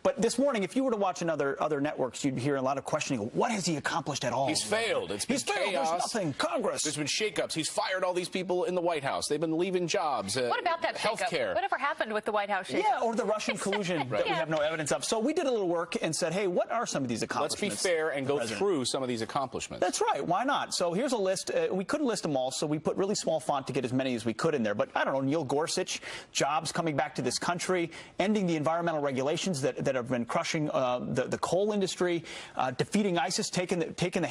But this morning, if you were to watch other networks, you'd hear a lot of questioning. What has he accomplished at all? He's failed. It's been chaos. There's nothing. Congress. There's been shakeups. He's fired all these people in the White House. They've been leaving jobs. What about that healthcare? Whatever happened with the White House shakeup? Yeah, or the Russian collusion that we have no evidence of. So we did a little work and said, hey, what are some of these accomplishments? Let's be fair and go through some of these accomplishments. That's right. Why not? So here's a list. We couldn't list them all, so we put really small font to get as many as we could in there. But I don't know, Neil Gorsuch, jobs coming back to this country, ending the environmental regulations that have been crushing the coal industry, defeating ISIS, taking the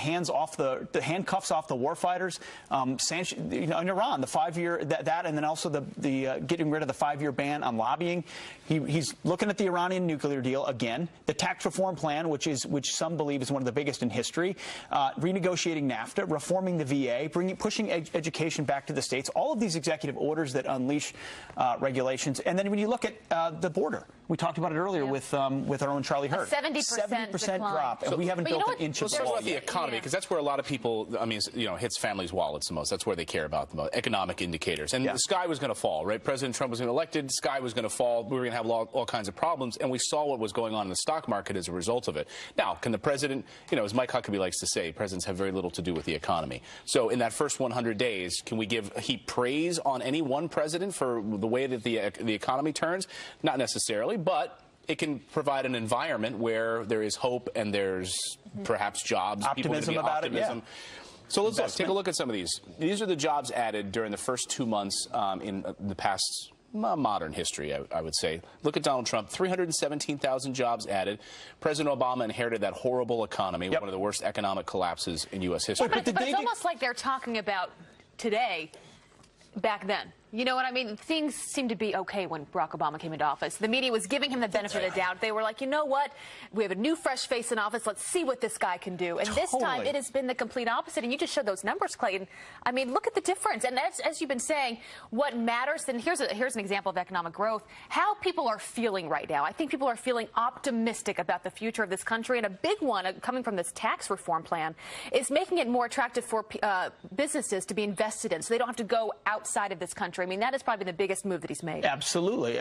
handcuffs off the warfighters, in Iran, the 5-year and then also the getting rid of the 5-year ban on lobbying. He's looking at the Iranian nuclear deal again, the tax reform plan, which some believe is one of the biggest in history, renegotiating NAFTA, reforming the VA, pushing education back to the states. All of these executive orders that unleash regulations, and then when you look at the border, we talked about it earlier with our own Charlie Hurt. 70% drop, and we haven't built an inch of Let's talk about the economy, because that's where a lot of people, I mean, hits families' wallets the most. That's where they care about the most, economic indicators. And the sky was going to fall, right? President Trump was going to get elected, the sky was going to fall, we were going to have all kinds of problems, and we saw what was going on in the stock market as a result of it. Now, can the president, as Mike Huckabee likes to say, presidents have very little to do with the economy. So in that first 100 days, can we heap praise on any one president for the way that the economy turns? Not necessarily, but it can provide an environment where there is hope and there's perhaps jobs, optimism about it. Yeah. So let's take a look at some of these. These are the jobs added during the first 2 months in the past modern history, I would say. Look at Donald Trump, 317,000 jobs added. President Obama inherited that horrible economy, one of the worst economic collapses in U.S. history. But it's almost like they're talking about today back then. You know what I mean? Things seemed to be okay when Barack Obama came into office. The media was giving him the benefit of the doubt. They were like, you know what? We have a new, fresh face in office. Let's see what this guy can do. And this time, it has been the complete opposite. And you just showed those numbers, Clayton. I mean, look at the difference. And as you've been saying, what matters, and here's an example of economic growth, how people are feeling right now. I think people are feeling optimistic about the future of this country. And a big one coming from this tax reform plan is making it more attractive for businesses to be invested in so they don't have to go outside of this country. I mean, that is probably the biggest move that he's made. Absolutely.